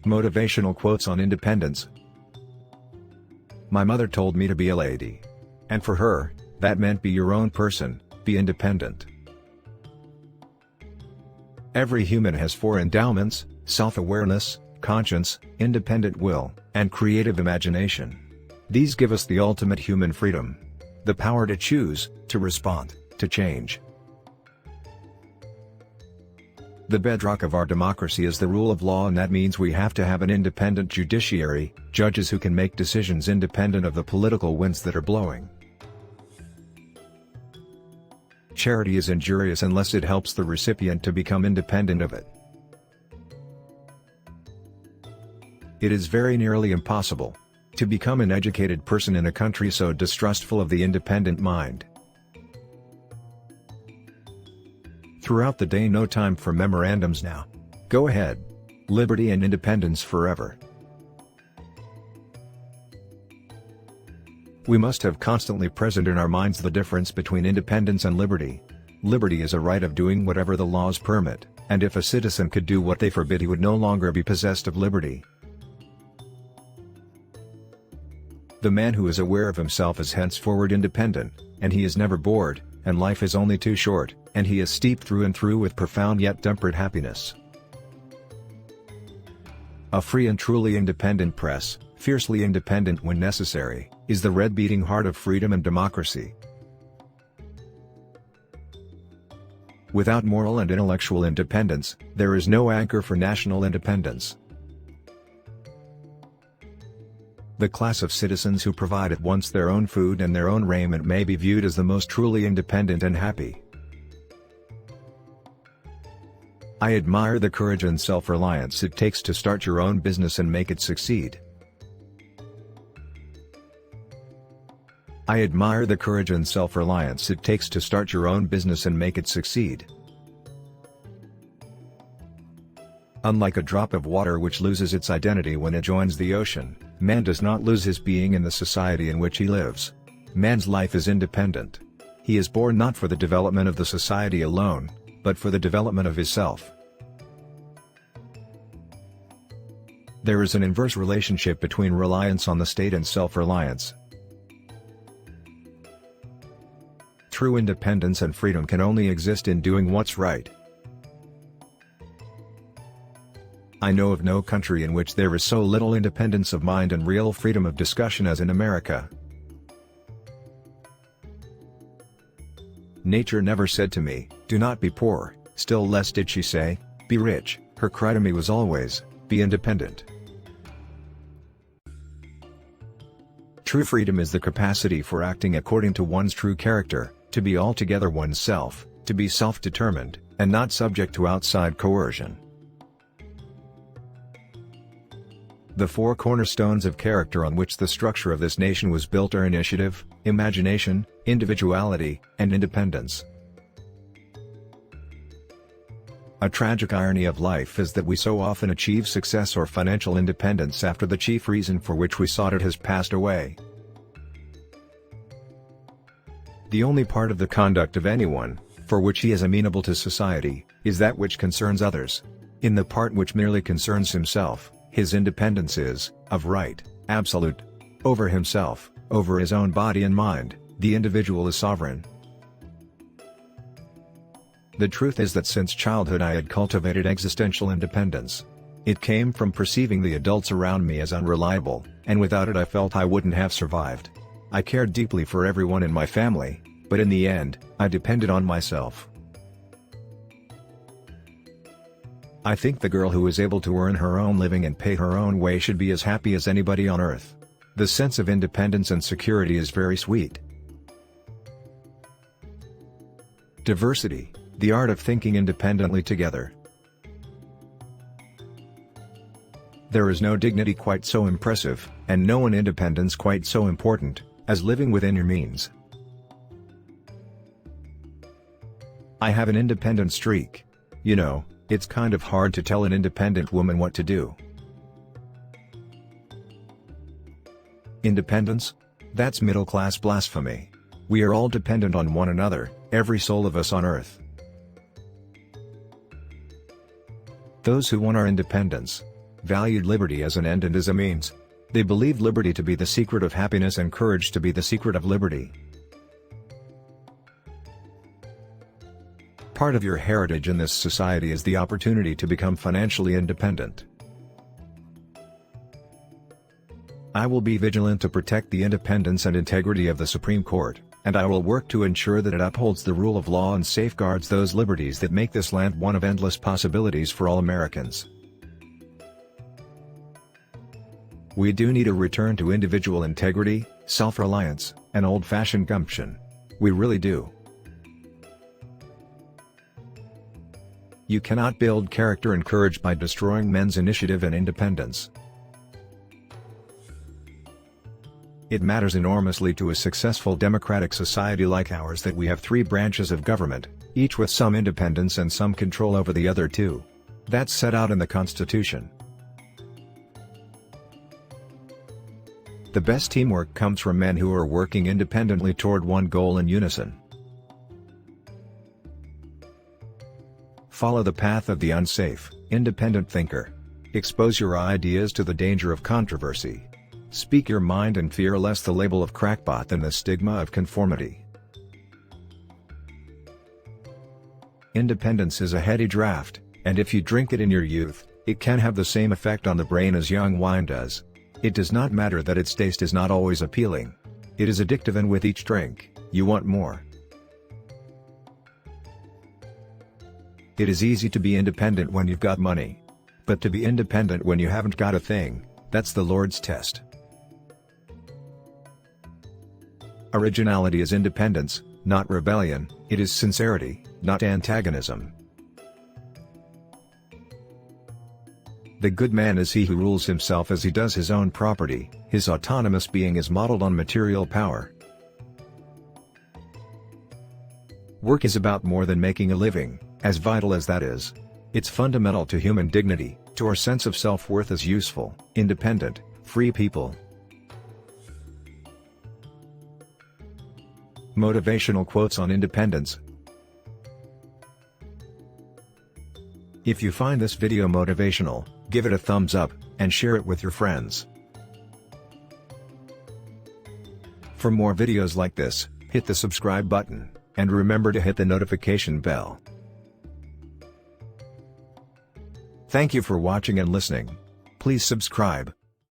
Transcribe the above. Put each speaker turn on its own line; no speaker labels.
Motivational quotes on independence. My mother told me to be a lady. And for her, that meant be your own person, be independent. Every human has four endowments: self-awareness, conscience, independent will, and creative imagination. These give us the ultimate human freedom. The power to choose, to respond, to change. The bedrock of our democracy is the rule of law, and that means we have to have an independent judiciary, judges who can make decisions independent of the political winds that are blowing. Charity is injurious unless it helps the recipient to become independent of it. It is very nearly impossible to become an educated person in a country so distrustful of the independent mind. Throughout the day, no time for memorandums now. Go ahead. Liberty and independence forever. We must have constantly present in our minds the difference between independence and liberty. Liberty is a right of doing whatever the laws permit, and if a citizen could do what they forbid, he would no longer be possessed of liberty. The man who is aware of himself is henceforward independent, and he is never bored, and life is only too short, and he is steeped through and through with profound yet temperate happiness. A free and truly independent press, fiercely independent when necessary, is the red beating heart of freedom and democracy. Without moral and intellectual independence, there is no anchor for national independence. The class of citizens who provide at once their own food and their own raiment may be viewed as the most truly independent and happy. I admire the courage and self-reliance it takes to start your own business and make it succeed. I admire the courage and self-reliance it takes to start your own business and make it succeed. Unlike a drop of water which loses its identity when it joins the ocean, man does not lose his being in the society in which he lives. Man's life is independent. He is born not for the development of the society alone, but for the development of his self. There is an inverse relationship between reliance on the state and self-reliance. True independence and freedom can only exist in doing what's right. I know of no country in which there is so little independence of mind and real freedom of discussion as in America. Nature never said to me, "Do not be poor," still less did she say, "Be rich." Her cry to me was always, "Be independent." True freedom is the capacity for acting according to one's true character, to be altogether oneself, to be self-determined, and not subject to outside coercion. The four cornerstones of character on which the structure of this nation was built are initiative, imagination, individuality, and independence. A tragic irony of life is that we so often achieve success or financial independence after the chief reason for which we sought it has passed away. The only part of the conduct of anyone, for which he is amenable to society, is that which concerns others. In the part which merely concerns himself, his independence is, of right, absolute. Over himself, over his own body and mind, the individual is sovereign. The truth is that since childhood I had cultivated existential independence. It came from perceiving the adults around me as unreliable, and without it I felt I wouldn't have survived. I cared deeply for everyone in my family, but in the end, I depended on myself. I think the girl who is able to earn her own living and pay her own way should be as happy as anybody on earth. The sense of independence and security is very sweet. Diversity, the art of thinking independently together. There is no dignity quite so impressive, and no independence quite so important, as living within your means. I have an independent streak. You know, it's kind of hard to tell an independent woman what to do. Independence? That's middle-class blasphemy. We are all dependent on one another, every soul of us on earth. Those who want our independence. valued liberty as an end and as a means. They believed liberty to be the secret of happiness and courage to be the secret of liberty. Part of your heritage in this society is the opportunity to become financially independent. I will be vigilant to protect the independence and integrity of the Supreme Court, and I will work to ensure that it upholds the rule of law and safeguards those liberties that make this land one of endless possibilities for all Americans. We do need a return to individual integrity, self-reliance, and old-fashioned gumption. We really do. You cannot build character and courage by destroying men's initiative and independence. It matters enormously to a successful democratic society like ours that we have three branches of government, each with some independence and some control over the other two. That's set out in the Constitution. The best teamwork comes from men who are working independently toward one goal in unison. Follow the path of the unsafe, independent thinker. Expose your ideas to the danger of controversy. Speak your mind and fear less the label of crackpot than the stigma of conformity. Independence is a heady draught, and if you drink it in your youth, it can have the same effect on the brain as young wine does. It does not matter that its taste is not always appealing. It is addictive, and with each drink, you want more. It is easy to be independent when you've got money. But to be independent when you haven't got a thing, that's the Lord's test. Originality is independence, not rebellion. It is sincerity, not antagonism. The good man is he who rules himself as he does his own property. His autonomous being is modeled on material power. Work is about more than making a living, as vital as that is. It's fundamental to human dignity, to our sense of self-worth as useful, independent, free people. Motivational quotes on independence. If you find this video motivational, give it a thumbs up, and share it with your friends. For more videos like this, hit the subscribe button, and remember to hit the notification bell. Thank you for watching and listening. Please subscribe.